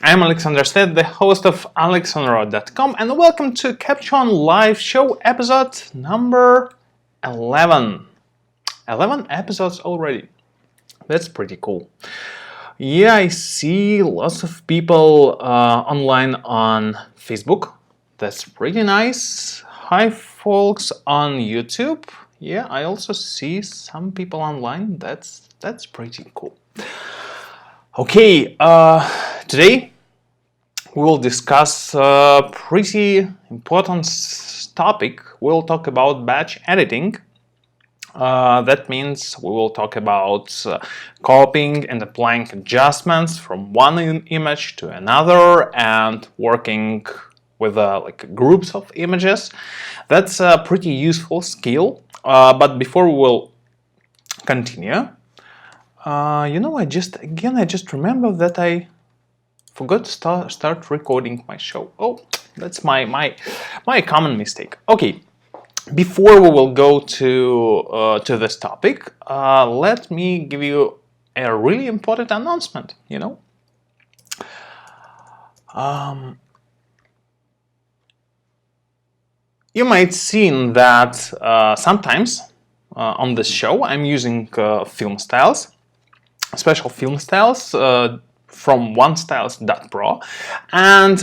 I'm Alexander Stead, the host of alexanderrod.com, and welcome to Caption Live Show episode number 11. 11 episodes already. That's pretty cool. Yeah, I see lots of people online on Facebook. That's pretty nice. Hi, folks on YouTube. Yeah, I also see some people online. That's pretty cool. Okay, today we will discuss a pretty important topic. We'll talk about batch editing. That means we will talk about copying and applying adjustments from one image to another and working with like groups of images. That's a pretty useful skill. But before we will continue, I just remember that I forgot to start recording my show. Oh, that's my common mistake. Okay, before we will go to this topic, let me give you a really important announcement. You might seen that sometimes on this show I'm using film styles, special film styles from onestyles.pro, and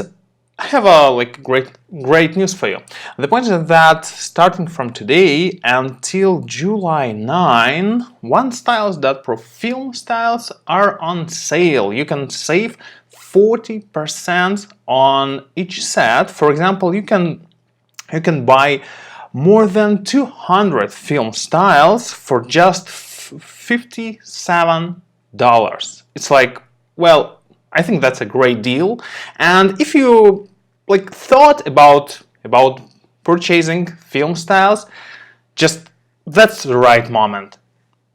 I have a great news for you. The point is that starting from today until July 9, onestyles.pro film styles are on sale. You can save 40% on each set. For example, you can buy more than 200 film styles for just $57. It's like, well, I think that's a great deal. And if you thought about purchasing film styles, just that's the right moment.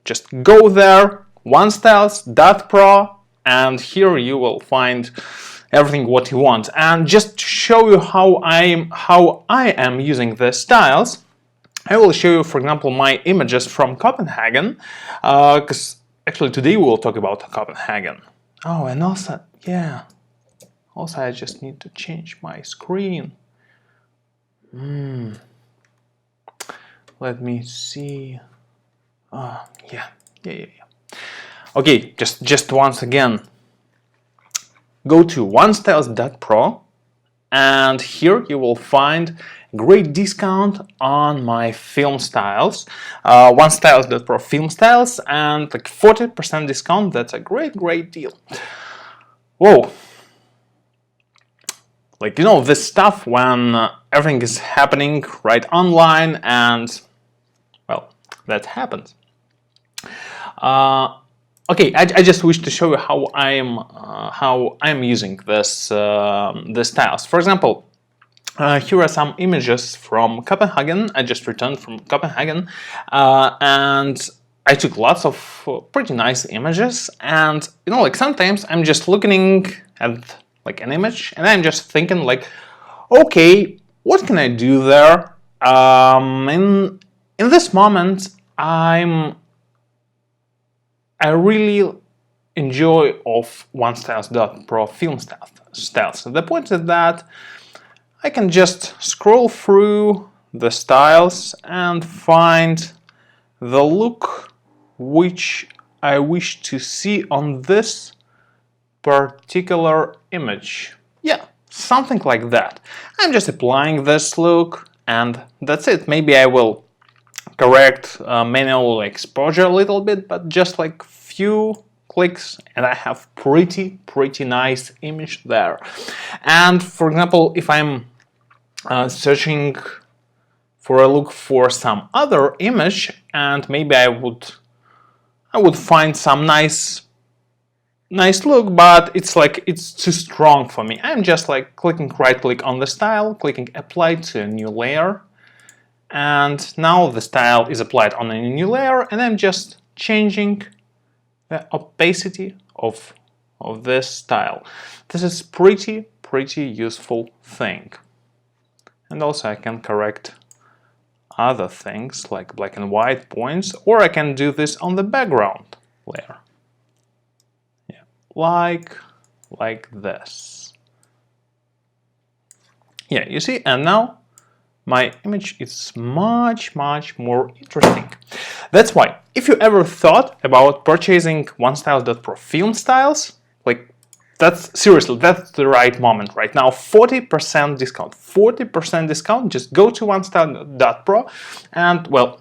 Just go there, onestyles.pro, and here you will find everything what you want. And just to show you how I am using the styles, I will show you, for example, my images from Copenhagen, because actually today we will talk about Copenhagen. Oh, and also, yeah, also I just need to change my screen. Let me see. Yeah. Okay, just once again, go to onestyles.pro, and here you will find great discount on my film styles, onestyles.pro film styles, and 40% discount. That's a great deal. Whoa, this stuff when everything is happening right online, and well, that happens. Okay, I just wish to show you how I'm using this the styles. For example, here are some images from Copenhagen. I just returned from Copenhagen, and I took lots of pretty nice images. And sometimes I'm just looking at an image, and I'm just thinking okay, what can I do there? In this moment, I really enjoy of onestyles.pro film styles. The point is that I can just scroll through the styles and find the look which I wish to see on this particular image. Yeah, something like that. I'm just applying this look, and that's it. Maybe I will correct manual exposure a little bit, but just few clicks and I have pretty nice image there. And for example, if I'm searching for a look for some other image, and maybe I would find some nice look, but it's too strong for me. I'm just clicking right click on the style, clicking apply to a new layer, and now the style is applied on a new layer, and I'm just changing the opacity of this style. This is pretty useful thing. And also I can correct other things like black and white points, or I can do this on the background layer. Yeah, like like this. Yeah, you see, and now my image is much more interesting. That's why, if you ever thought about purchasing OneStyle.pro film styles, like seriously, that's the right moment right now. 40% discount, 40% discount. Just go to OneStyle.pro and, well,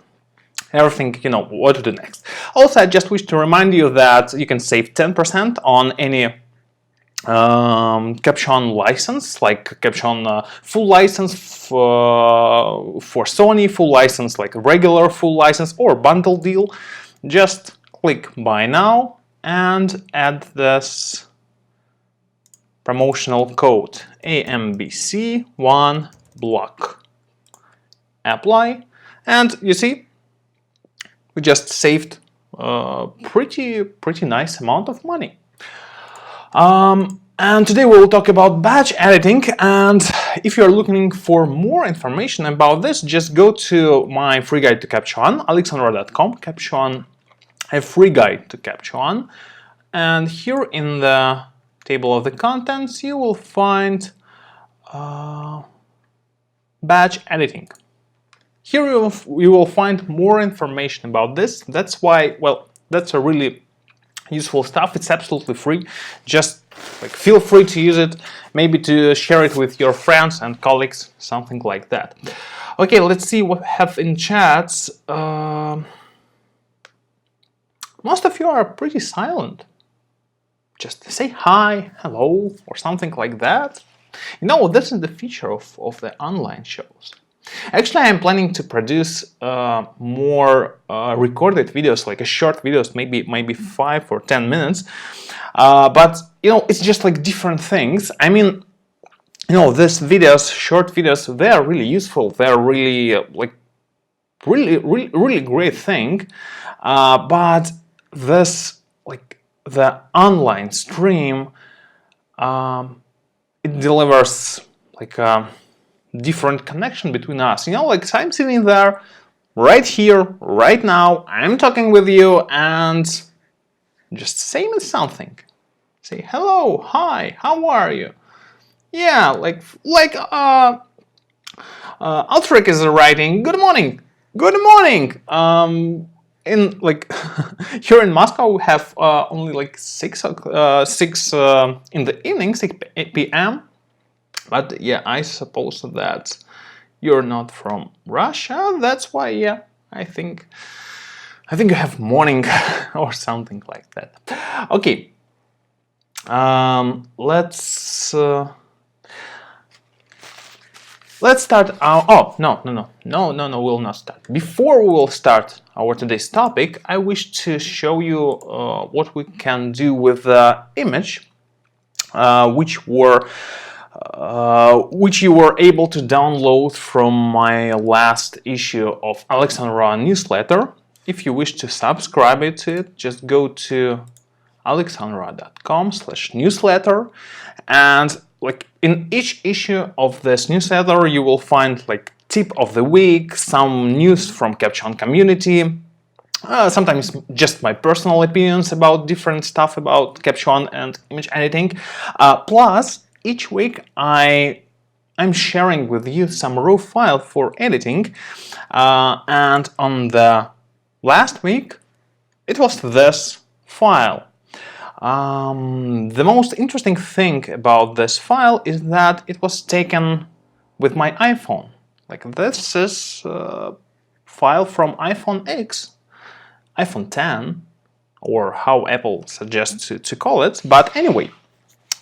everything, you know what to do next. Also, I just wish to remind you that you can save 10% on any Caption license, like Caption full license for Sony, full license like regular full license or bundle deal. Just click buy now and add this promotional code AMBC1 block. Apply, and you see we just saved pretty nice amount of money. And today we will talk about batch editing, and if you're looking for more information about this, just go to my free guide to Caption, alexandra.com, Caption, a free guide to Caption, and here in the table of the contents you will find batch editing. Here you will find more information about this. That's why, well, that's a really useful stuff. It's absolutely free. Just like feel free to use it, maybe to share it with your friends and colleagues, something like that. Okay, let's see what we have in chats. Most of you are pretty silent. Just say hi, hello, or something like that. You know, this is the feature of the online shows. Actually, I'm planning to produce more recorded videos, like a short videos, maybe 5 or 10 minutes. But you know, it's just like different things. I mean, you know, these videos, short videos, they are really useful. They are really like really great thing. But this, like the online stream, it delivers like different connection between us. You know, like I'm sitting there right here, right now, I'm talking with you and just saying something. Say hello, hi, how are you? Yeah, Altrek is writing, good morning, good morning. In like here in Moscow we have only like 6 in the evening, 6 p.m. But yeah, I suppose that you're not from Russia. That's why, yeah, I think you have morning or something like that. Okay, let's start our. Oh no, we'll not start. Before we will start our today's topic, I wish to show you what we can do with the image, which you were able to download from my last issue of Alexandra newsletter. If you wish to subscribe to it, just go to alexandra.com/newsletter, and like in each issue of this newsletter you will find like tip of the week, some news from Caption community, sometimes just my personal opinions about different stuff about Caption and image editing, plus each week I'm sharing with you some raw file for editing, and on the last week it was this file. The most interesting thing about this file is that it was taken with my iPhone. Like this is a file from iPhone X, iPhone 10, or how Apple suggests to call it, but anyway.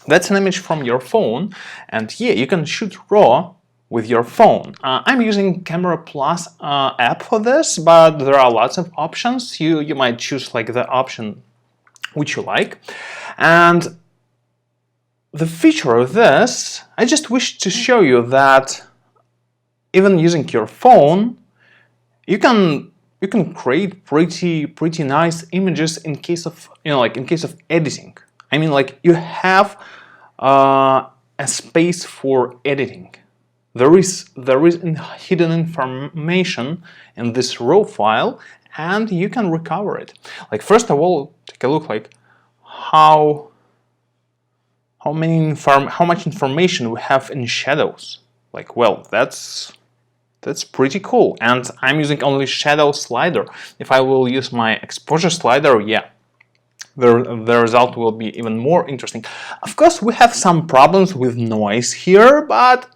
That's an image from your phone, and yeah, you can shoot RAW with your phone. I'm using Camera Plus app for this, but there are lots of options. You might choose like the option which you like. And the feature of this, I just wish to show you that even using your phone, you can create pretty nice images in case of, you know, like in case of editing. I mean, like you have a space for editing. There is hidden information in this raw file, and you can recover it. Like first of all, take a look like how how much information we have in shadows. Like, well, that's pretty cool. And I'm using only shadow slider. If I will use my exposure slider, yeah, the result will be even more interesting. Of course, we have some problems with noise here, but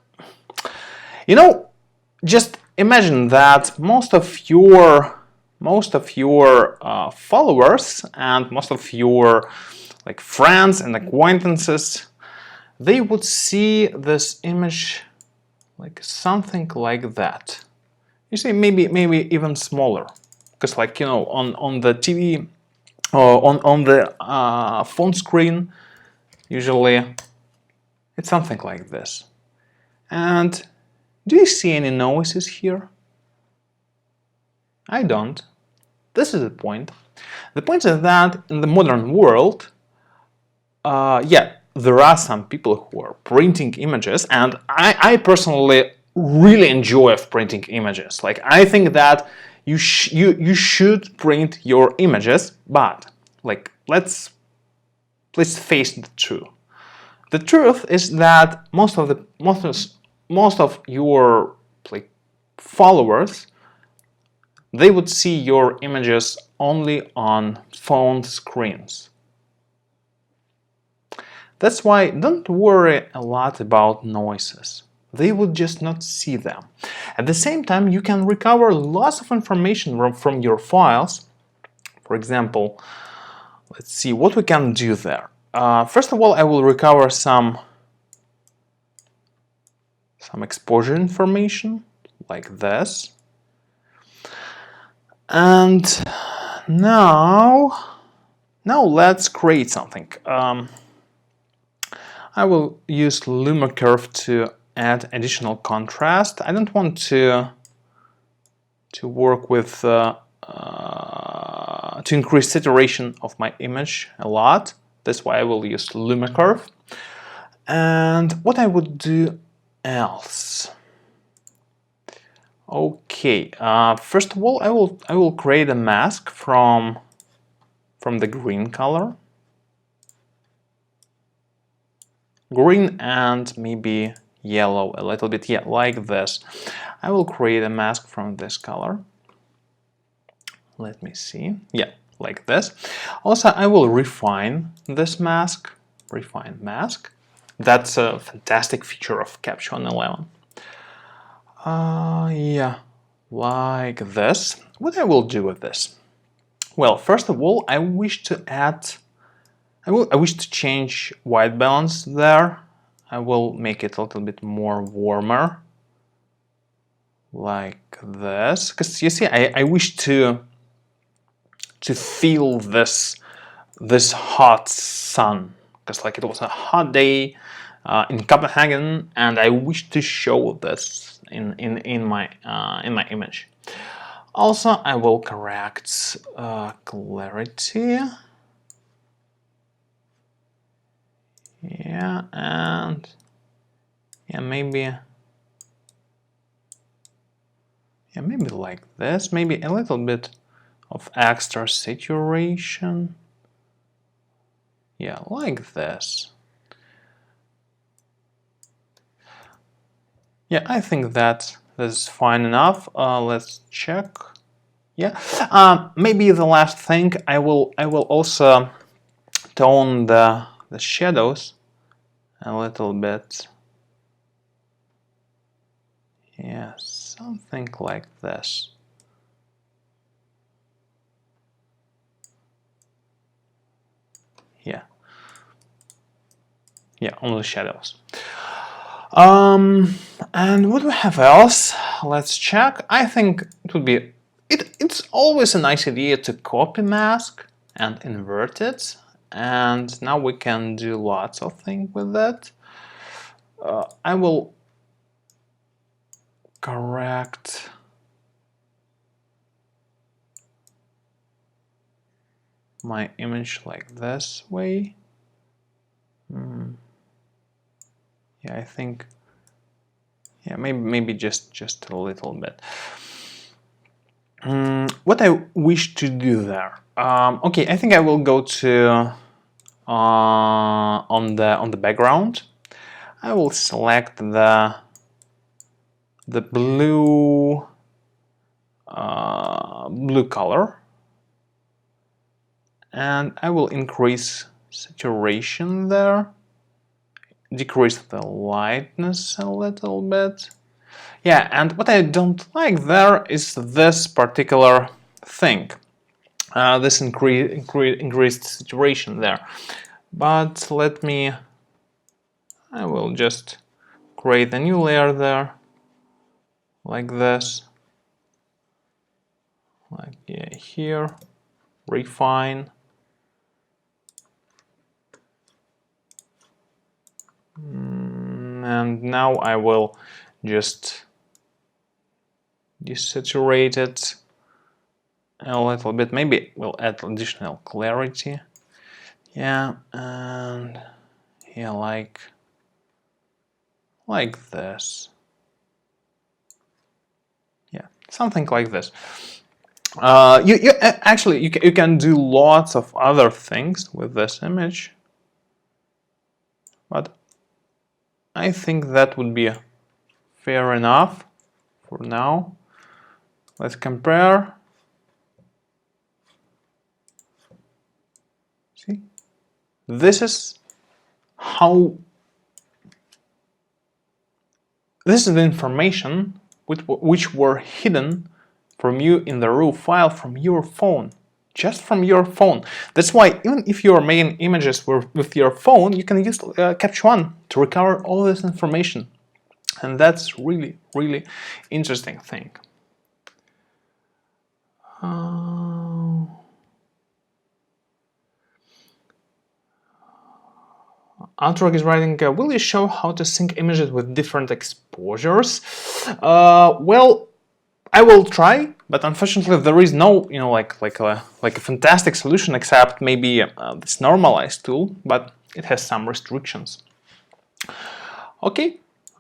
you know, just imagine that most of your followers and most of your like friends and acquaintances, they would see this image like something like that. You see, maybe even smaller, because like, you know, on the TV or on the phone screen, usually it's something like this. And do you see any noises here? I don't. This is the point. The point is that in the modern world, yeah, there are some people who are printing images, and I personally really enjoy printing images. Like, I think that you should print your images, but like let's face the truth. The truth is that most of your like followers, they would see your images only on phone screens. That's why don't worry a lot about noises. They will just not see them. At the same time, you can recover lots of information from your files. For example, let's see what we can do there. First of all, I will recover some exposure information like this. And now let's create something. I will use Luma curve to add additional contrast. I don't want to work with to increase saturation of my image a lot. That's why I will use Luma curve. And what I would do else? Okay, first of all, I will create a mask from the green color. Green and maybe yellow a little bit, yeah, like this. I will create a mask from this color. Let me see. Yeah, like this. Also, I will refine this mask. Refine mask. That's a fantastic feature of Caption 11. Yeah, like this. What I will do with this? Well, first of all, I wish to add. I wish to change white balance there. I will make it a little bit more warmer, like this. Because you see, I wish to feel this hot sun. Because like it was a hot day in Copenhagen, and I wish to show this in my image. Also, I will correct clarity. Yeah, and yeah, maybe like this. Maybe a little bit of extra saturation. Yeah, like this. Yeah, I think that is fine enough. Let's check. Yeah, maybe the last thing, I will also tone the shadows a little bit. Yeah, something like this. Yeah. Yeah, only shadows. And what do we have else? Let's check. I think it would be it's always a nice idea to copy mask and invert it. And now we can do lots of things with that. I will correct my image like this way. Yeah, I think. Yeah, maybe just a little bit. What I wish to do there. Okay, I think I will go to on the background. I will select the blue blue color, and I will increase saturation there, decrease the lightness a little bit. Yeah, and what I don't like there is this particular thing, this increased saturation there. But I will just create a new layer there, like this, like yeah, here, refine. And now I will just desaturate it a little bit. Maybe we'll add additional clarity. Yeah, and yeah, like this. Yeah, something like this. You can do lots of other things with this image, but I think that would be fair enough for now. Let's compare. See, this is the information which were hidden from you in the raw file from your phone, just from your phone. That's why even if you are making images with your phone, you can use Capture One to recover all this information, and that's really interesting thing. Antrog is writing, will you show how to sync images with different exposures? Well, I will try, but unfortunately there is no, like a fantastic solution except maybe this normalize tool, but it has some restrictions. Okay,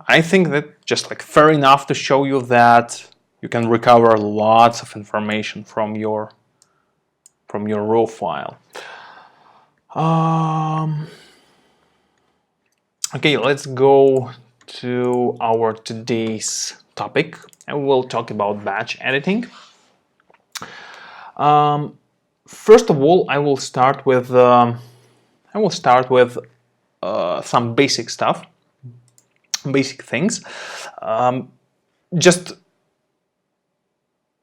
I think that just fair enough to show you that you can recover lots of information from your raw file. Okay, let's go to our today's topic, and we'll talk about batch editing. First of all, I will start with some basic stuff, basic things. Just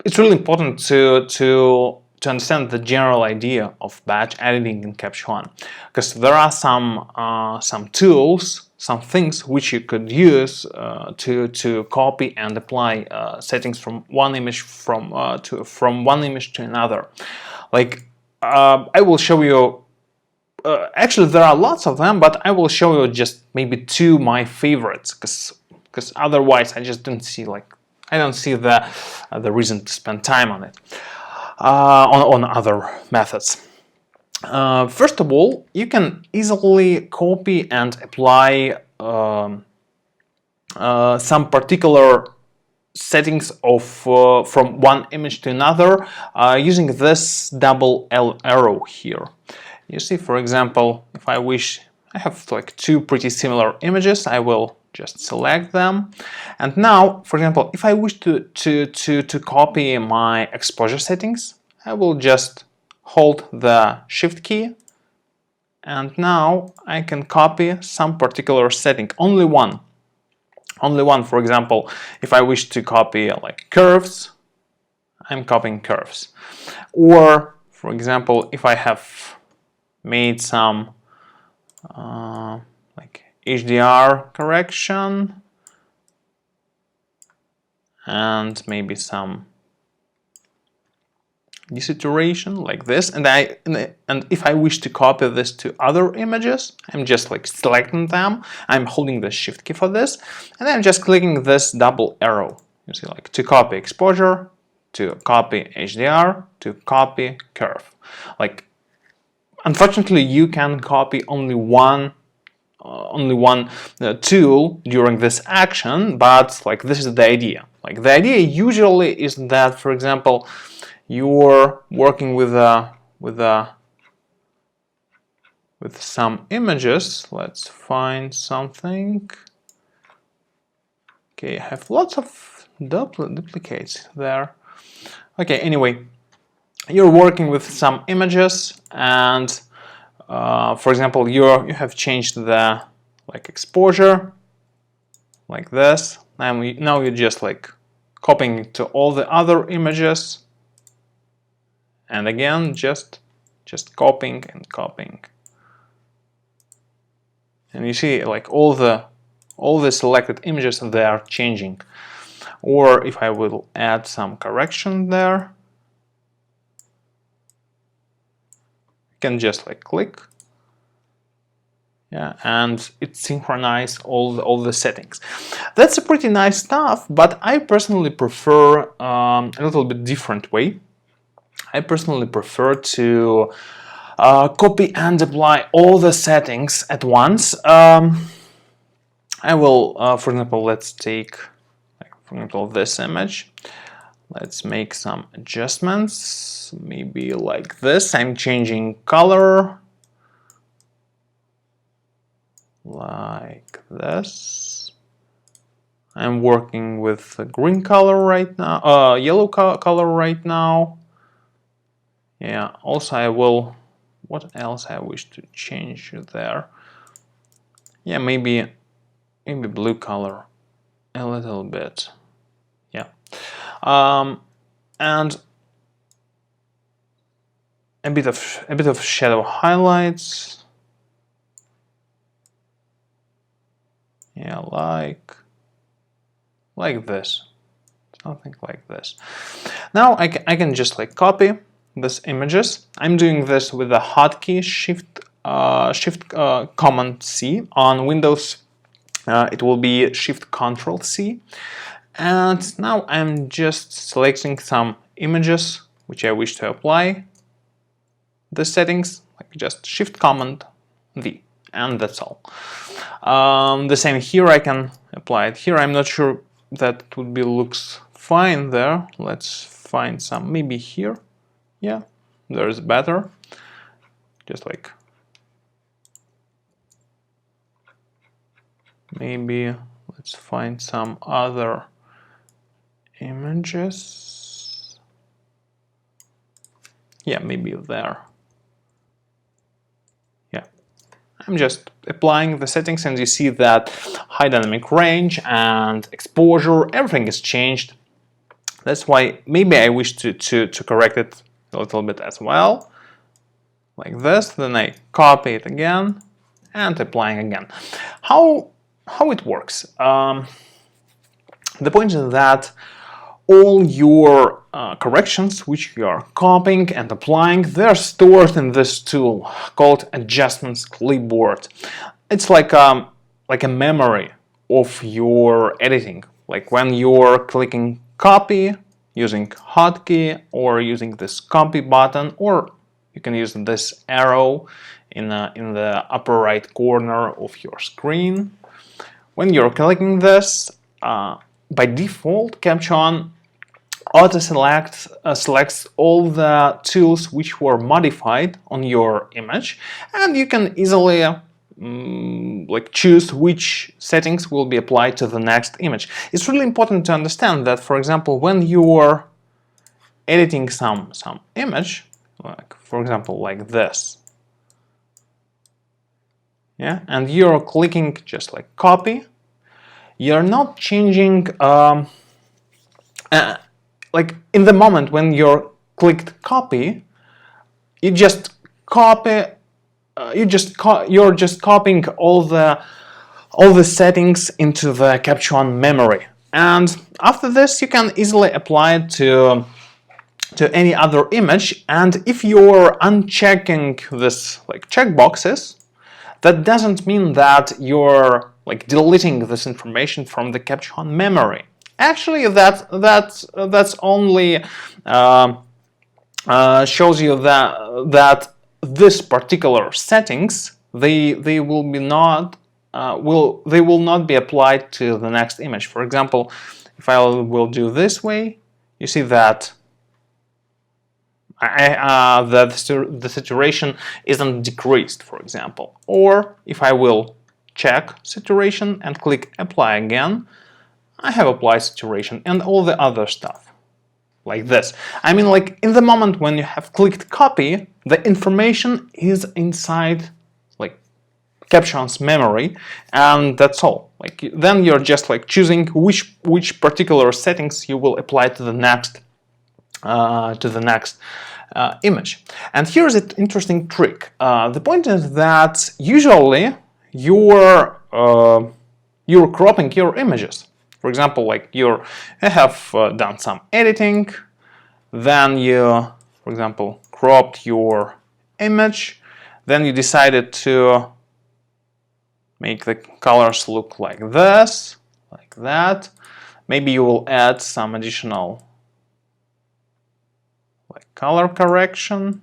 it's really important to understand the general idea of batch editing in Capture One, because there are some tools, some things which you could use to copy and apply settings from one image from one image to another. I will show you. Actually, there are lots of them, but I will show you just maybe two my favorites, because otherwise I just don't see the reason to spend time on it. On other methods. First of all, you can easily copy and apply some particular settings of from one image to another using this double L arrow here. You see, for example, if I wish, I have two pretty similar images, I will just select them, and now, for example, if I wish to copy my exposure settings, I will just hold the Shift key, and now I can copy some particular setting, only one. For example, if I wish to copy curves, I'm copying curves. Or, for example, if I have made some HDR correction and maybe some desaturation like this, and if I wish to copy this to other images, I'm just selecting them, I'm holding the Shift key for this, and I'm just clicking this double arrow, you see, to copy exposure, to copy HDR, to copy curve. Unfortunately, you can copy only one tool during this action, but this is the idea. The idea usually is that, for example, you're working with a with some images. Let's find something. Okay, I have lots of duplicates there. Okay, anyway, you're working with some images, and for example, you have changed the exposure like this. Now you're just copying it to all the other images, and again just copying and copying. And you see all the selected images, they are changing. Or if I will add some correction there, you can just click, yeah, and it synchronizes all the settings. That's a pretty nice stuff, but I personally prefer a little bit different way. I personally prefer to copy and apply all the settings at once. I will, for example, let's take, for example, this image. Let's make some adjustments, maybe like this. I'm changing color, like this. I'm working with the green color right now, yellow color right now. Yeah, also I will, what else I wish to change there? Yeah, maybe blue color a little bit. Yeah. And a bit of shadow highlights. Yeah, like this, something like this. Now I can just copy these images. I'm doing this with the hotkey Shift Command C. On Windows, it will be Shift Control C. And now I'm just selecting some images which I wish to apply the settings, just Shift Command V, and that's all. The same here, I can apply it here. I'm not sure that it would be looks fine there. Let's find some, maybe here. Yeah, there's better. Just maybe let's find some other images. Yeah, maybe there. Yeah, I'm just applying the settings, and you see that high dynamic range and exposure, everything is changed. That's why maybe I wish to correct it a little bit as well, like this. Then I copy it again and applying again. How it works? The point is that all your corrections which you are copying and applying, they're stored in this tool called Adjustments Clipboard. It's like a memory of your editing. Like when you're clicking copy using hotkey, or using this copy button, or you can use this arrow in the upper right corner of your screen. When you're clicking this, by default, Caption auto selects all the tools which were modified on your image, and you can easily choose which settings will be applied to the next image. It's really important to understand that, for example, when you're editing some image, for example like this, yeah, and you're clicking just copy, you're not changing in the moment when you're clicked copy, you just copy. You're just copying all the settings into the Caption memory, and after this you can easily apply it to any other image. And if you're unchecking this checkboxes, that doesn't mean that you're deleting this information from the Caption memory. Actually, that's only shows you that this particular settings they will not be applied to the next image. For example, if I will do this way, you see that the saturation isn't decreased, for example. Or if I will check saturation and click apply again, I have applied saturation and all the other stuff like this. I mean, like in the moment when you have clicked copy, the information is inside like Caption's memory, and that's all. Like then you're just like choosing which particular settings you will apply to the next image. And here's an interesting trick. The point is that usually you're cropping your images. For example, like you have done some editing, then you, for example, cropped your image, then you decided to make the colors look like this, like that. Maybe you will add some additional like color correction,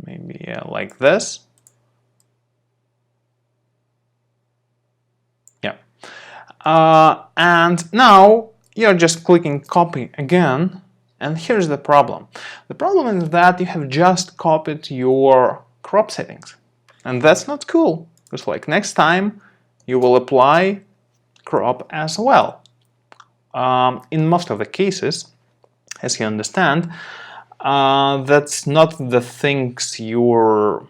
maybe like this. Yeah. And now you're just clicking copy again, and here's the problem. The problem is that you have just copied your crop settings, and that's not cool, because like next time you will apply crop as well. In most of the cases, as you understand, that's not the things you're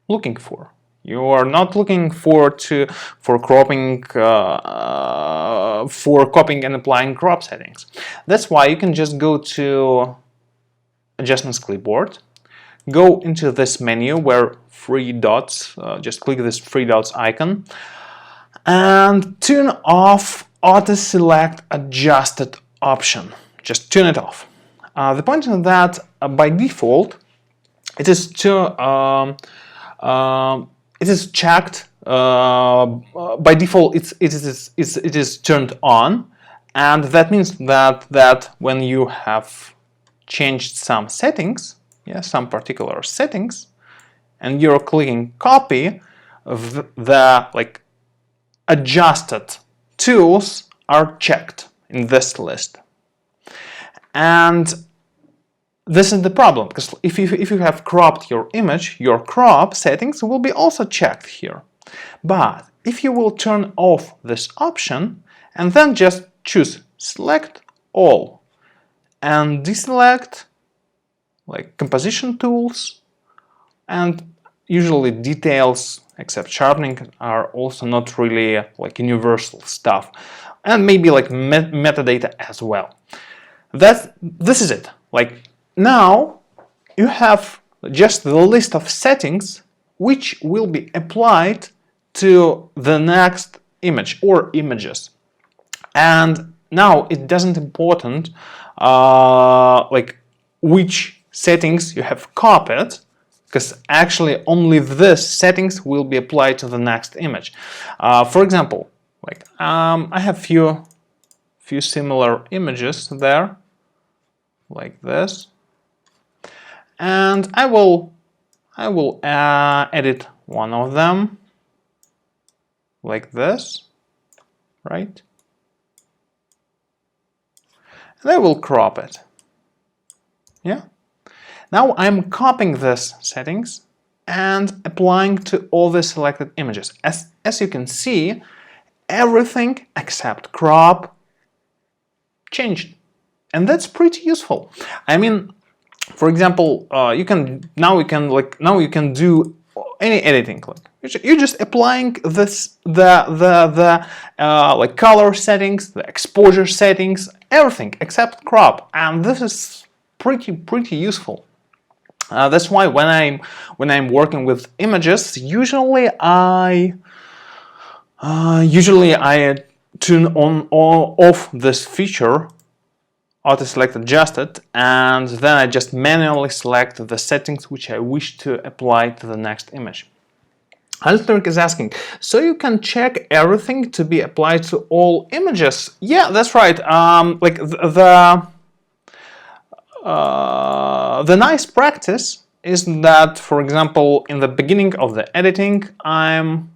looking for. You are not looking for copying and applying crop settings. That's why you can just go to Adjustments Clipboard, go into this menu where three dots, just click this three dots icon, and turn off Auto Select Adjusted option. Just turn it off. The point is that by default it is checked. By default it is turned on, and that means that when you have changed some settings, some particular settings, and you're clicking copy, the like adjusted tools are checked in this list. And this is the problem, because if you have cropped your image, your crop settings will be also checked here. But if you will turn off this option and then just choose select all and deselect like composition tools, and usually details except sharpening are also not really like universal stuff, and maybe like metadata as well. This is it. Like now you have just the list of settings which will be applied to the next image or images. And now it doesn't important like which settings you have copied, because actually only these settings will be applied to the next image. For example, like I have few similar images there, like this, and I will edit one of them like this, right? And I will crop it. Yeah. Now I'm copying these settings and applying to all the selected images. As you can see, everything except crop changed, and that's pretty useful. I mean, for example, you can do any editing. Like you're just applying this the like color settings, the exposure settings, everything except crop, and this is pretty useful. That's why when I'm working with images, usually I turn on or off this feature, auto select adjusted, and then I just manually select the settings which I wish to apply to the next image. Alteric is asking, so you can check everything to be applied to all images? Yeah, that's right. Like the nice practice is that, for example, in the beginning of the editing, I'm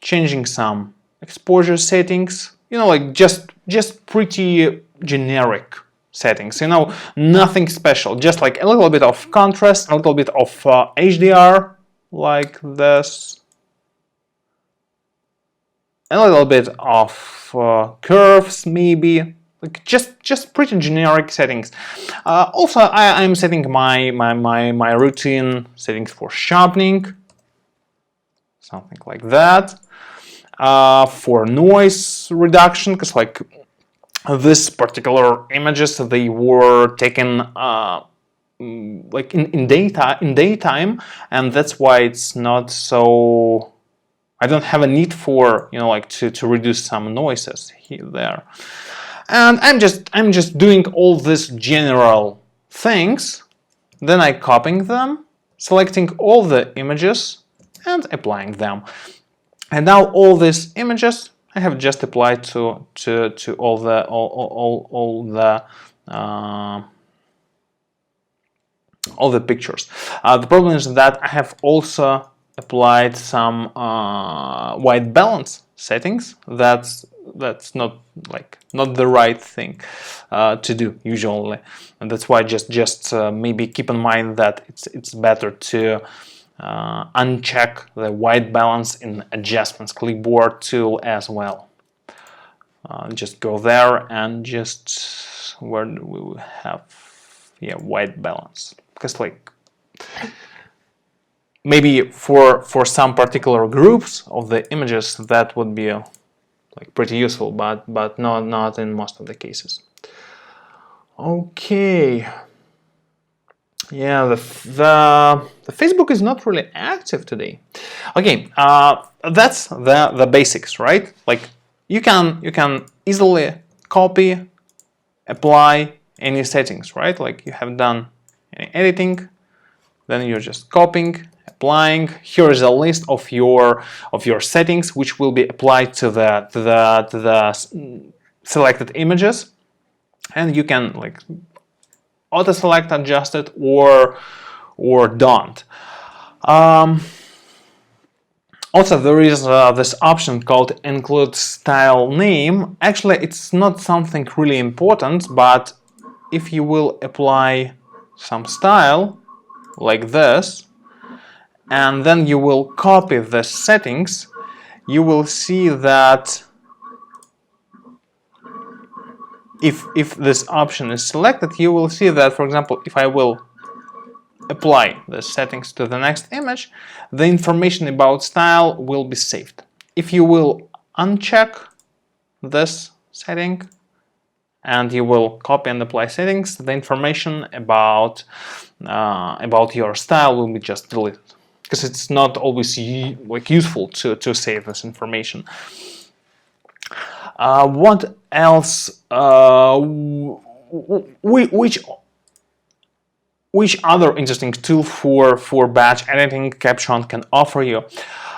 changing some exposure settings, like just pretty generic settings, you know, nothing special, just like a little bit of contrast, a little bit of HDR, like this, a little bit of curves, maybe, like just pretty generic settings. Also, I'm setting my routine settings for sharpening, something like that. For noise reduction, because like this particular images, they were taken like in daytime, and that's why it's not so, I don't have a need for, you know, like to reduce some noises here there. And I'm just doing all these general things, then I copying them, selecting all the images and applying them. And now all these images I have just applied to all the pictures. The problem is that I have also applied some white balance settings. That's not the right thing to do usually, and that's why just maybe keep in mind that it's better to uncheck the white balance in adjustments clipboard tool as well. Just go there and just where do we have, yeah, white balance, because like maybe for some particular groups of the images that would be like pretty useful, but not in most of the cases. Okay. Yeah, the Facebook is not really active today. Okay, that's the basics, right? Like you can easily copy, apply any settings, right? Like you have done any editing, then you're just copying, applying. Here is a list of your settings which will be applied to the selected images, and you can like auto select, adjust it, or don't. Also, there is this option called include style name. Actually, it's not something really important, but if you will apply some style like this, and then you will copy the settings, you will see that if this option is selected, you will see that, for example, if I will apply the settings to the next image, the information about style will be saved. If you will uncheck this setting and you will copy and apply settings, the information about your style will be just deleted, because it's not always like useful to save this information. What else? Which other interesting tool for batch editing Caption can offer you?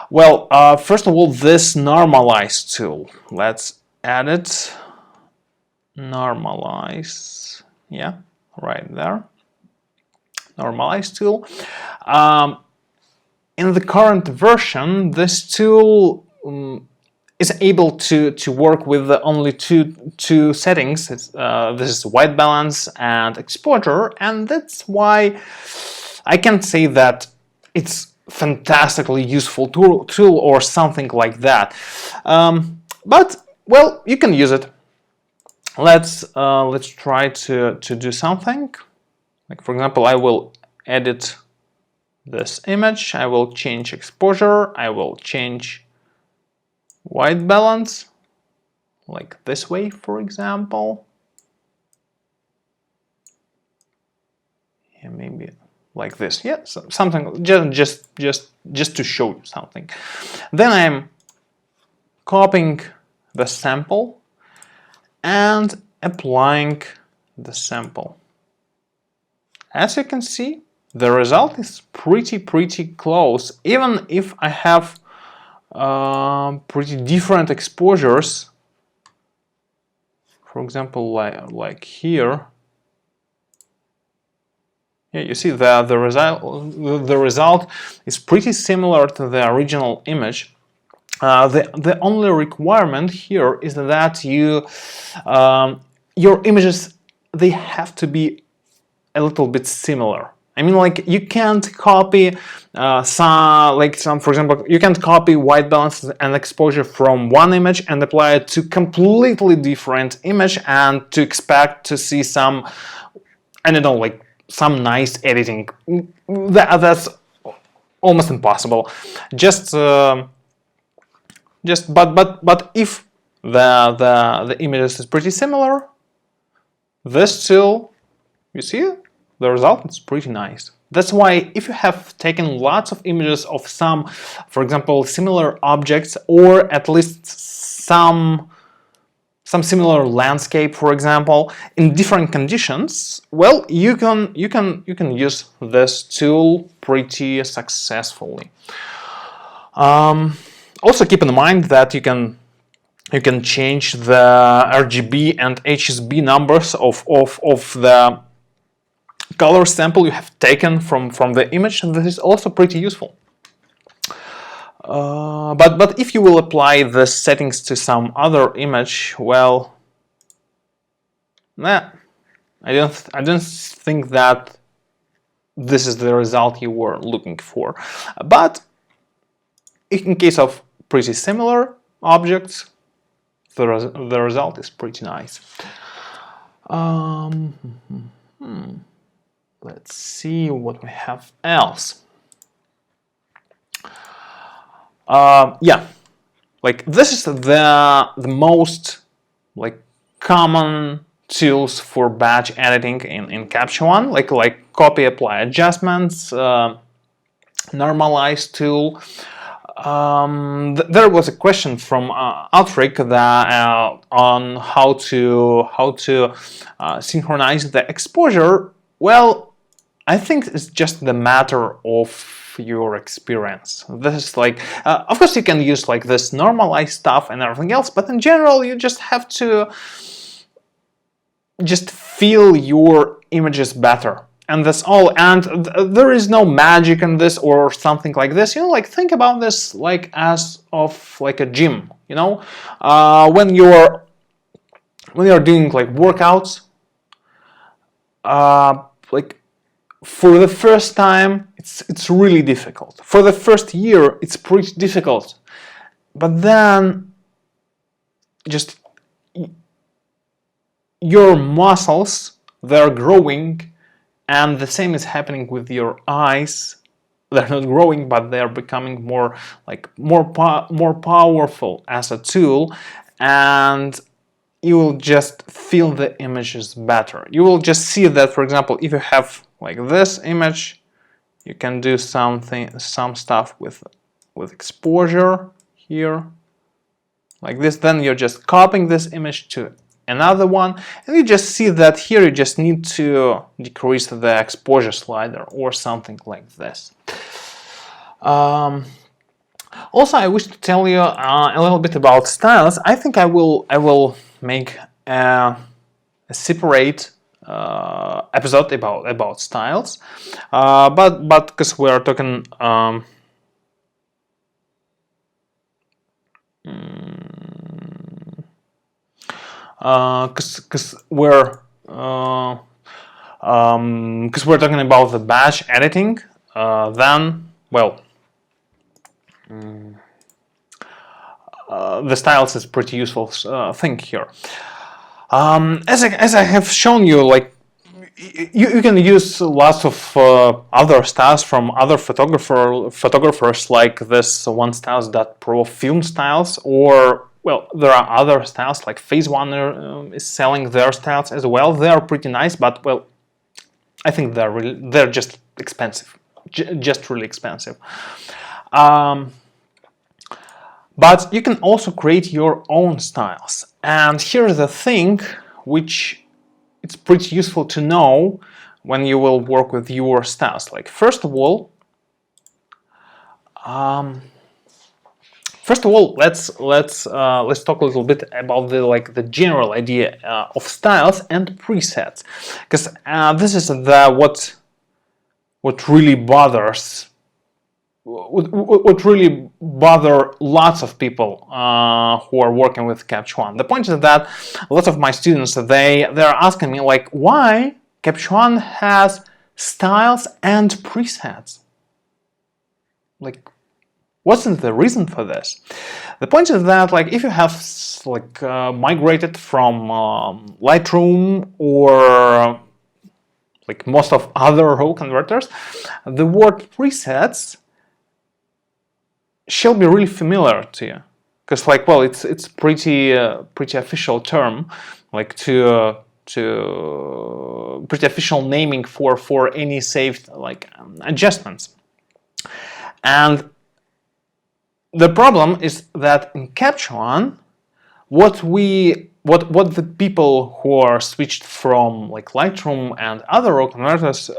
Well, first of all, this normalize tool. Let's add it. Normalize. Yeah, right there. Normalize tool. In the current version, this tool is able to work with only two settings. This is white balance and exposure, and that's why I can't say that it's fantastically useful tool or something like that. But well, you can use it. Let's try to do something. Like for example, I will edit this image. I will change exposure. I will change white balance, like this way, for example. Yeah, maybe like this. Yeah, so something just to show you something. Then I'm copying the sample and applying the sample. As you can see, the result is pretty close, even if I have pretty different exposures. For example, like here. Yeah, you see that the result is pretty similar to the original image. The only requirement here is that your images they have to be a little bit similar. I mean, like, you can't copy for example, you can't copy white balance and exposure from one image and apply it to completely different image and to expect to see some, I don't know, like some nice editing. That's almost impossible. But if the images is pretty similar, this tool, you see, the result is pretty nice. That's why if you have taken lots of images of some, for example, similar objects, or at least some similar landscape, for example, in different conditions, well, you can use this tool pretty successfully. Also keep in mind that you can change the RGB and HSB numbers of the color sample you have taken from the image, and this is also pretty useful. But if you will apply the settings to some other image, well, I don't think that this is the result you were looking for. But in case of pretty similar objects, the result is pretty nice. Let's see what we have else. Yeah, like this is the most like common tools for batch editing in Capture One, like copy, apply adjustments, normalize tool. There was a question from Alfric on how to synchronize the exposure. Well, I think it's just the matter of your experience. This is like, of course you can use like this normalized stuff and everything else, but in general you just have to just feel your images better. And that's all. And there is no magic in this or something like this. You know, like think about this like as of like a gym. You know, when you're doing like workouts, like for the first time, it's really difficult. For the first year, it's pretty difficult. But then, just your muscles, they're growing, and the same is happening with your eyes. They're not growing, but they're becoming more powerful as a tool, and you will just feel the images better. You will just see that, for example, if you have like this image, you can do some stuff with exposure here, like this. Then you're just copying this image to another one, and you just see that here you just need to decrease the exposure slider or something like this. Also, I wish to tell you a little bit about styles. I think I will make a separate episode about styles, but because we are talking because we're talking about the batch editing, then well, the styles is pretty useful thing here. As I have shown you, like you can use lots of other styles from other photographers, like this OneStyles.pro film styles, or well, there are other styles like Phase One is selling their styles as well. They are pretty nice, but well, I think they're just expensive, just really expensive. But you can also create your own styles. And here's the thing which it's pretty useful to know when you will work with your styles. Like first of all, let's talk a little bit about the general idea of styles and presets, because this is what really bothers would really bother lots of people who are working with Capture One. The point is that lots of my students, they're asking me like, why Capture One has styles and presets? Like, what's the reason for this? The point is that, like, if you have like migrated from Lightroom or like most of other raw converters, the word presets shall be really familiar to you, because like, well, it's pretty official term, like to pretty official naming for any saved like adjustments. And the problem is that in Capture One, what the people who are switched from like Lightroom and other raw converters,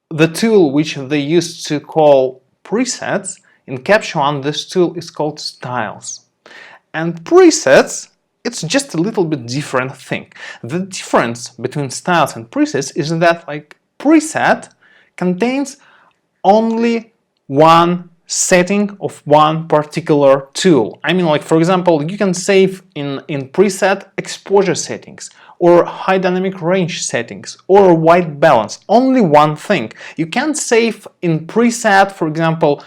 the tool which they used to call presets, in Capture One this tool is called styles. And presets, it's just a little bit different thing. The difference between styles and presets is that like preset contains only one setting of one particular tool. I mean, like, for example, you can save in preset exposure settings or high dynamic range settings or white balance. Only one thing. You can't save in preset, for example,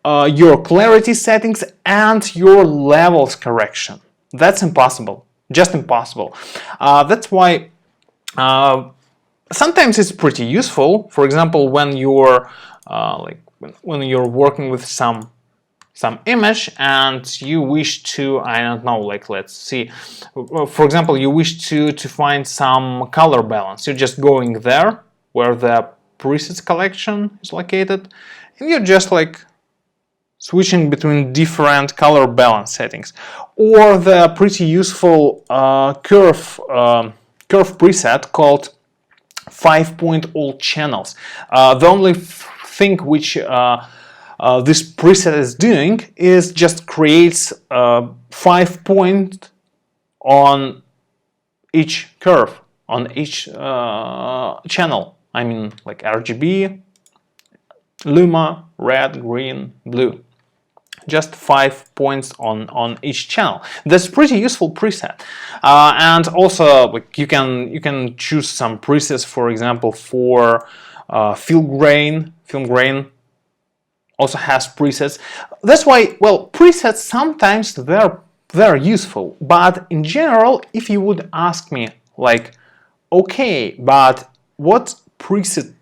your clarity settings and your levels correction. That's impossible. Just impossible. That's why sometimes it's pretty useful. For example, when you're when you're working with some image and you wish to, I don't know, like, let's see, for example, you wish to find some color balance. You're just going there where the presets collection is located, and you're just like switching between different color balance settings. Or the pretty useful curve preset called 5-point all channels. The only thing which this preset is doing is just creates 5 points on each curve, on each channel. I mean, like RGB, Luma, red, green, blue. Just 5 points on each channel. That's pretty useful preset. And also, like, you can choose some presets, for example, for film grain. Film grain also has presets. That's why, well, presets sometimes they're useful, but in general, if you would ask me like, okay, but what presets,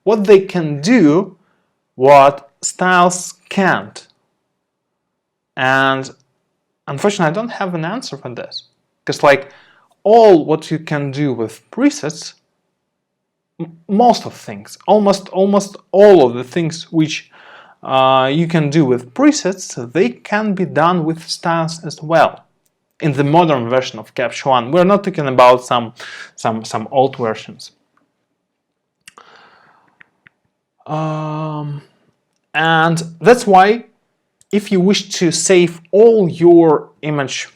what they can do, what styles can't, and unfortunately I don't have an answer for this, because like all what you can do with presets, most of things, almost all of the things which you can do with presets, they can be done with styles as well. In the modern version of Capture One, we're not talking about some old versions. And that's why, if you wish to save all your image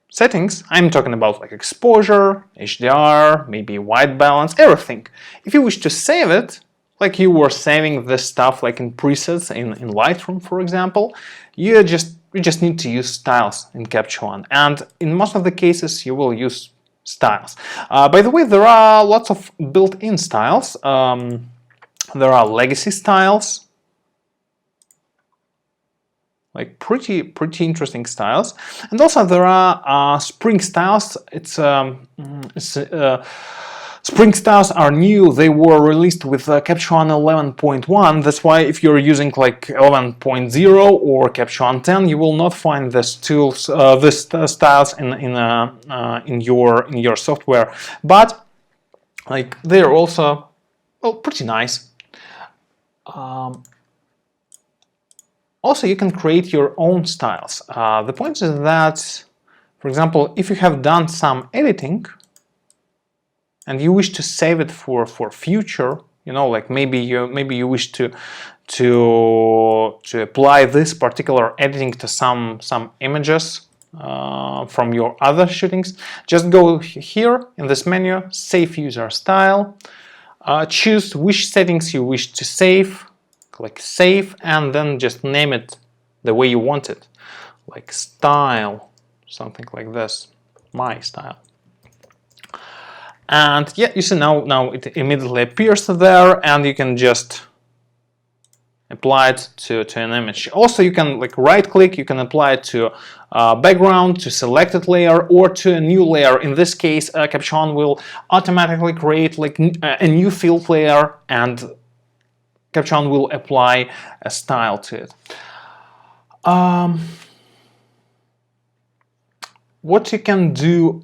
settings, I'm talking about like exposure, HDR, maybe white balance, everything. If you wish to save it, like you were saving this stuff like in presets in Lightroom, for example, you just need to use styles in Capture One. And in most of the cases, you will use styles. By the way, there are lots of built-in styles. There are legacy styles, like pretty interesting styles, and also there are spring styles. Spring styles are new. They were released with Capture One 11.1. That's why if you're using like 11.0 or Capture One 10, you will not find these tools, these styles in your software. But like they're also, well, pretty nice. Also, you can create your own styles. The point is that, for example, if you have done some editing and you wish to save it for future, you know, like maybe you wish to apply this particular editing to some images from your other shootings, just go here in this menu, Save User Style. choose which settings you wish to save, click save, and then just name it the way you want it, like style, something like this, my style. And yeah, you see now it immediately appears there, and you can just apply it to an image. Also, you can like right click, you can apply it to background, to selected layer, or to a new layer. In this case, Capture One will automatically create like a new field layer, and Capture One will apply a style to it. What you can do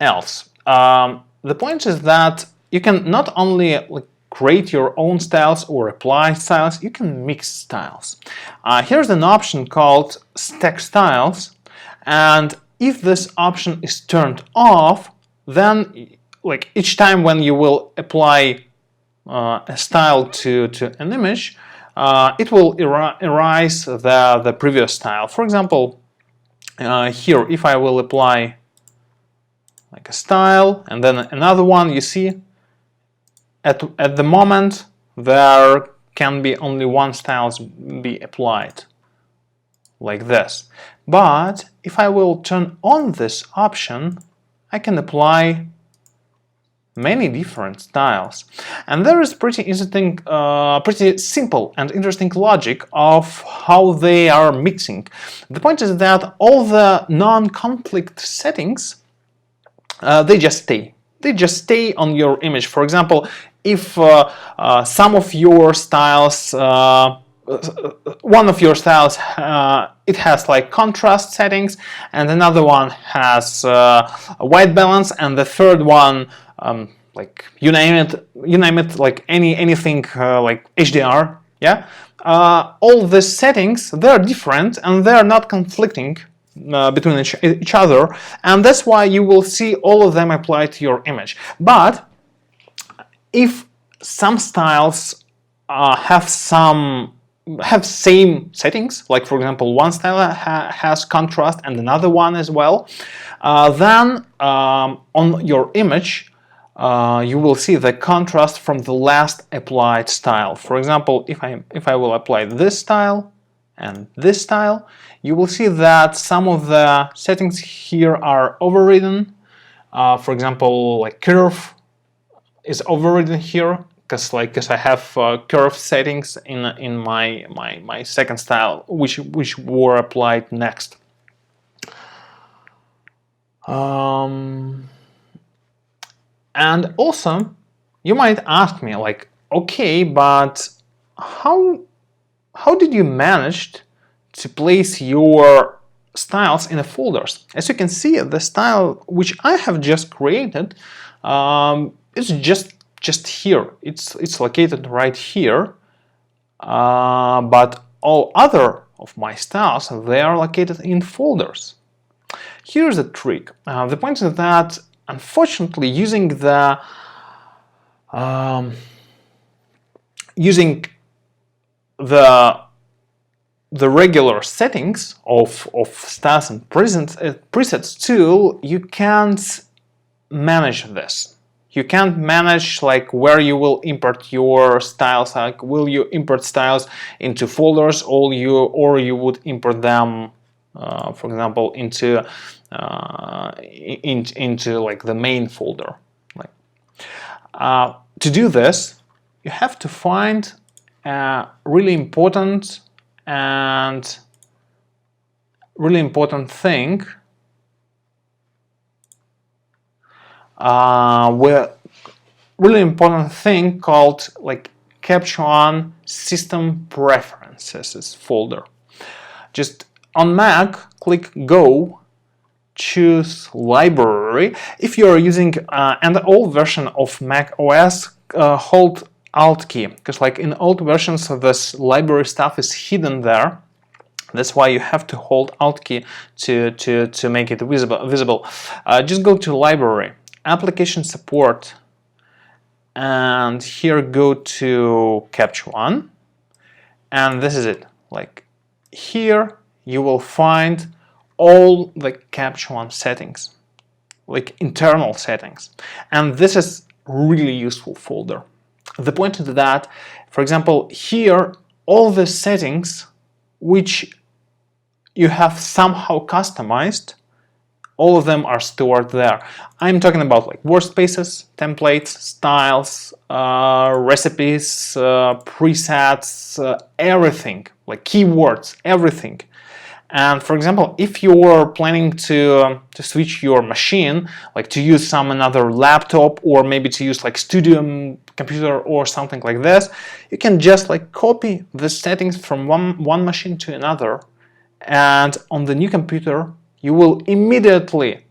else? The point is that you can not only like create your own styles or apply styles, you can mix styles. Here's an option called Stack Styles, and if this option is turned off, then like each time when you will apply a style to an image, it will erase the previous style. For example, here, if I will apply like a style and then another one, you see at the moment there can be only one style be applied like this. But if I will turn on this option, I can apply many different styles, and there is pretty interesting, pretty simple and interesting logic of how they are mixing. The point is that all the non-conflict settings, they just stay on your image. For example, if some of your styles, one of your styles, it has like contrast settings, and another one has white balance, and the third one, like you name it, like anything like HDR, yeah. All the settings, they're different and they're not conflicting between each other, and that's why you will see all of them applied to your image. But if some styles have same settings, like for example one style has contrast and another one as well, then on your image you will see the contrast from the last applied style. For example, if I will apply this style and this style, you will see that some of the settings here are overridden. For example, like curve is overridden here because I have curve settings in my second style, which were applied next. And also, you might ask me like, okay, but how did you manage to place your styles in the folders? As you can see, the style which I have just created is just here. It's located right here, but all other of my styles, they are located in folders. Here's the trick. The point is that unfortunately, using the regular settings of styles and presets tool, you can't manage this. You can't manage like where you will import your styles. Like, will you import styles into folders, or you would import them, for example, into like the main folder. Like to do this, you have to find a really important thing called like Capture One System Preferences folder. Just on Mac, click Go, choose Library. If you are using an old version of Mac OS, hold Alt key, because like in old versions this library stuff is hidden there. That's why you have to hold Alt key to make it visible. Just go to Library, Application Support, and here go to Capture One, and this is it. Like here you will find all the Capture One settings, like internal settings, and this is really useful folder. The point is that, for example, here all the settings which you have somehow customized, all of them are stored there. I'm talking about like workspaces, templates, styles, recipes, presets, everything, like keywords, everything. And for example, if you're planning to switch your machine, like to use some another laptop, or maybe to use like studio computer or something like this, you can just like copy the settings from one machine to another, and on the new computer you will immediately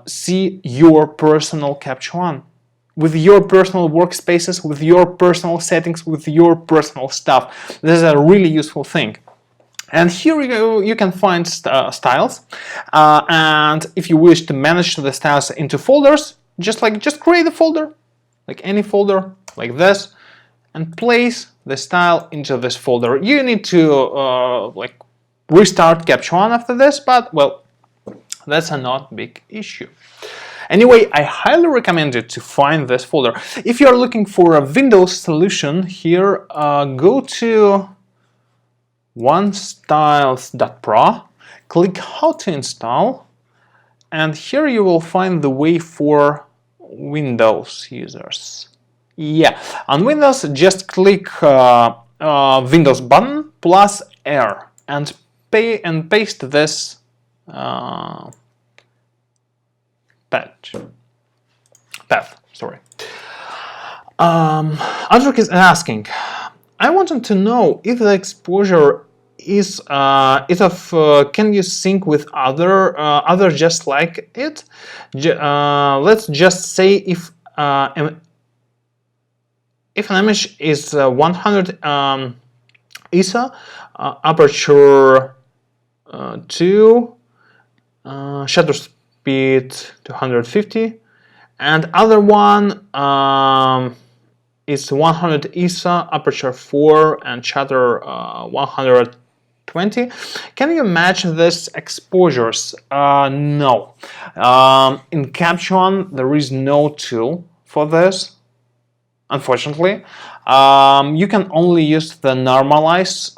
see your personal Capture One with your personal workspaces, with your personal settings, with your personal stuff. This is a really useful thing. And here you can find styles, and if you wish to manage the styles into folders, just create a folder, like any folder like this, and place the style into this folder. You need to like restart Capture One after this, but well, that's a not big issue. Anyway, I highly recommend you to find this folder. If you are looking for a Windows solution, here go to onestyles.pro, click how to install, and here you will find the way for Windows users. Yeah, on Windows just click Windows button plus R and paste this path. Sorry. Andrew is asking, I wanted to know if the exposure is can you sync with other just like it? Let's just say if an image is 100 ISO, aperture 2, shutter speed 250, and other one is 100 ISO, aperture 4, and shutter 120. Can you match these exposures? No. In Capture One there is no tool for this, unfortunately. You can only use the normalize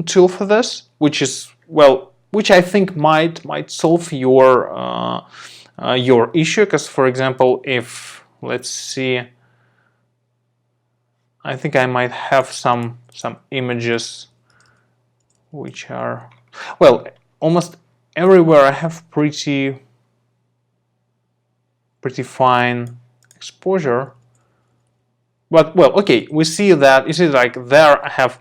tool for this, which is, well, which I think might solve your issue, because for example, if, let's see, I think I might have some images which are, well, almost everywhere I have pretty fine exposure. But well, okay, we see that, you see, like there I have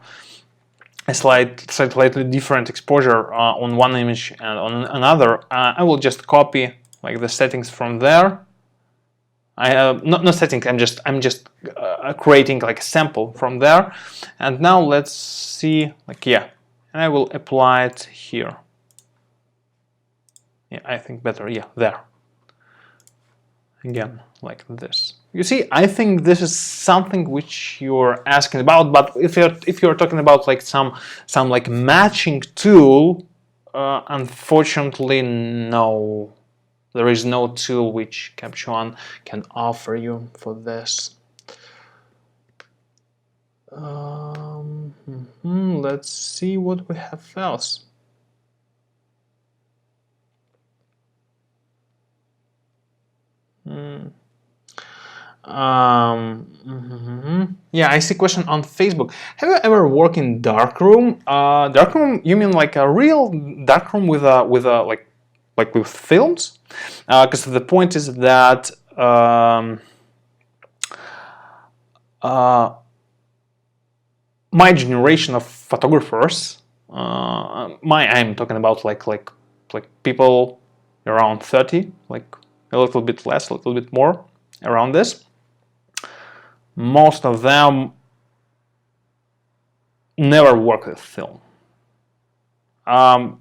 a slightly different exposure on one image and on another. I will just copy like the settings from there. I have no settings. I'm just creating like a sample from there, and now let's see, like, yeah, and I will apply it here. Yeah, I think better. Yeah, there. Again, like this. You see, I think this is something which you're asking about. But if you're talking about like some like matching tool, unfortunately, no. There is no tool which Capture One can offer you for this. Let's see what we have else. Yeah, I see question on Facebook. Have you ever worked in darkroom? Darkroom? You mean like a real darkroom with a like with films? Because the point is that my generation of photographers, I'm talking about like people around 30, like a little bit less, a little bit more, around this. Most of them never work with film. I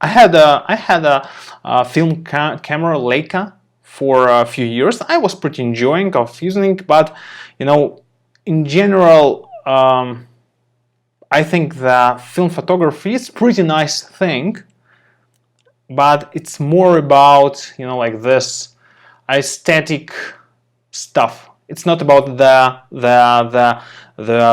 had a film camera Leica for a few years. I was pretty enjoying of using it, but you know, in general, I think that film photography is a pretty nice thing, but it's more about, you know, like this aesthetic stuff. It's not about the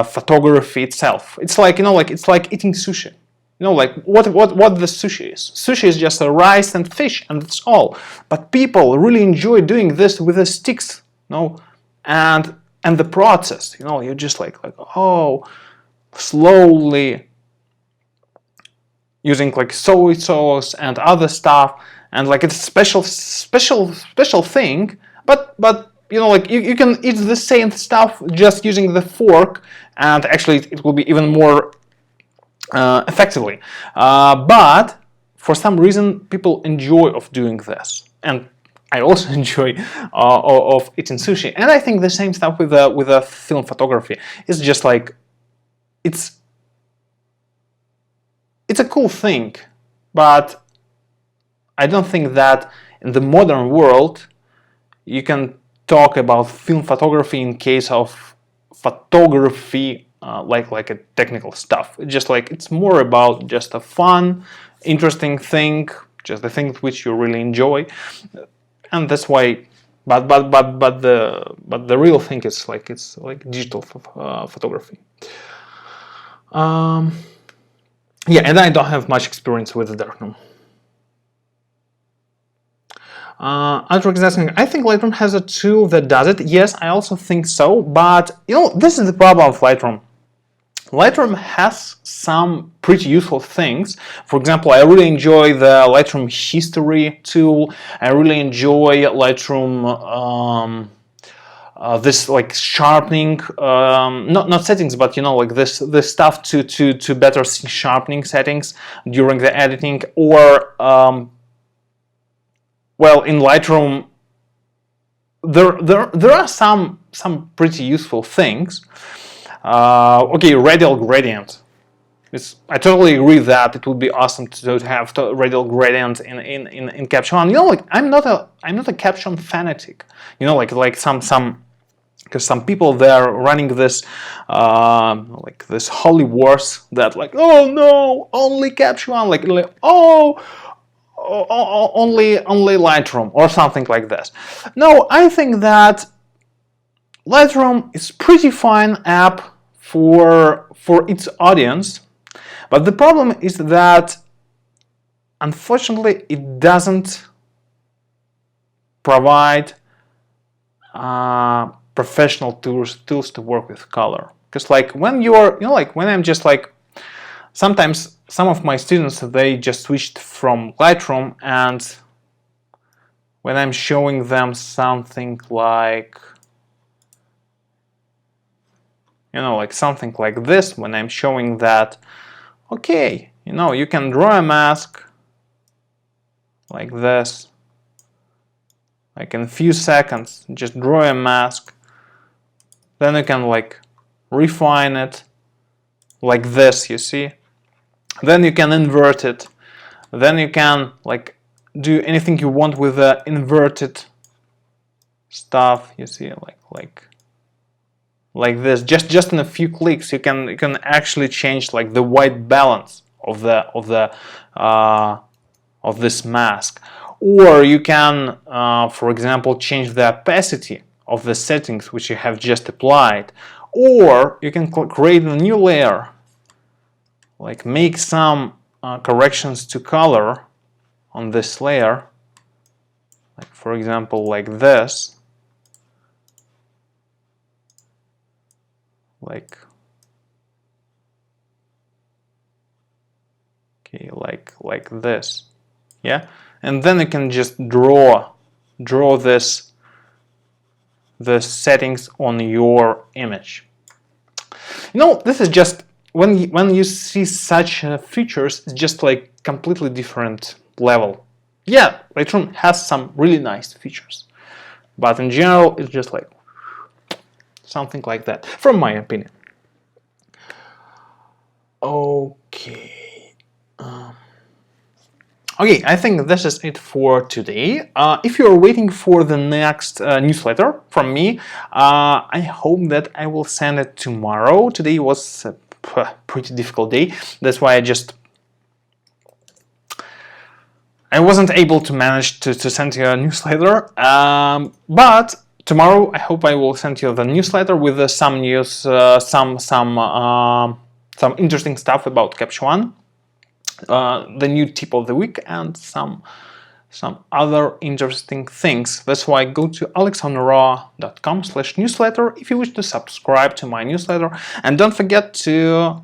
photography itself. It's like, you know, like it's like eating sushi. You know, like what the sushi is. Sushi is just a rice and fish, and that's all. But people really enjoy doing this with the sticks, you know, and the process. You know, you're just like oh, slowly using like soy sauce and other stuff, and like it's a special thing. But you know, like you can eat the same stuff just using the fork, and actually it will be even more effectively. But for some reason, people enjoy of doing this, and I also enjoy of eating sushi. And I think the same stuff with the film photography. It's just like it's a cool thing, but I don't think that in the modern world you can talk about film photography in case of photography like a technical stuff. It's just like it's more about just a fun, interesting thing, just the thing which you really enjoy, and that's why. But the real thing is like it's like digital photography. Yeah, and I don't have much experience with the darkroom. Alex is asking, I think Lightroom has a tool that does it. Yes, I also think so, but you know, this is the problem of Lightroom. Lightroom has some pretty useful things. For example, I really enjoy the Lightroom history tool. I really enjoy Lightroom this like sharpening, not settings, but you know, like this stuff to better see sharpening settings during the editing, or well, in Lightroom there are some pretty useful things. Okay, radial gradient. I totally agree that it would be awesome to have radial gradient in Capture One. You know, like I'm not a Capture One fanatic. You know, like some because some people they're running this like this holy wars that like, oh no, only Capture One, like oh, only Lightroom or something like this. No, I think that Lightroom is pretty fine app for its audience, but the problem is that unfortunately it doesn't provide professional tools to work with color. Because like when you're, you know, like when I'm just like, sometimes some of my students, they just switched from Lightroom, and when I'm showing them something like, you know, like something like this, when I'm showing that, okay, you know, you can draw a mask like this, like in a few seconds, just draw a mask, then you can like refine it like this, you see, then you can invert it, then you can like do anything you want with the inverted stuff, you see, like this, just in a few clicks you can actually change like the white balance of this mask. Or you can for example change the opacity of the settings which you have just applied, or you can create a new layer, like make some corrections to color on this layer, like for example like this, like okay, like this, yeah, and then you can just draw the settings on your image. You know, this is just when you see such features, it's just like completely different level. Yeah, Lightroom has some really nice features, but in general it's just like something like that, from my opinion. Okay. Okay, I think this is it for today. If you're waiting for the next newsletter from me, I hope that I will send it tomorrow. Today was a pretty difficult day. That's why I wasn't able to manage to send you a newsletter. But Tomorrow, I hope I will send you the newsletter with some news, some interesting stuff about Capture One, the new tip of the week, and some other interesting things. That's why go to alexonra.com/newsletter if you wish to subscribe to my newsletter, and don't forget to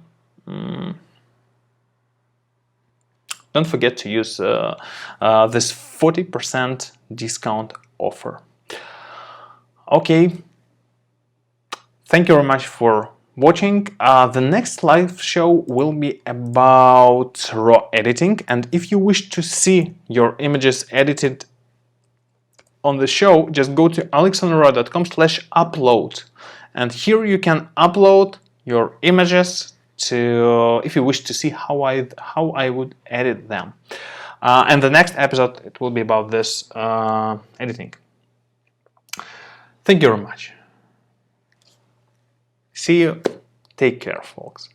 use this 40% discount offer. Okay, thank you very much for watching. The next live show will be about raw editing, and if you wish to see your images edited on the show, just go to alexonra.com/upload, and here you can upload your images to, if you wish to see how I would edit them. And the next episode, it will be about this editing. Thank you very much. See you. Take care, folks.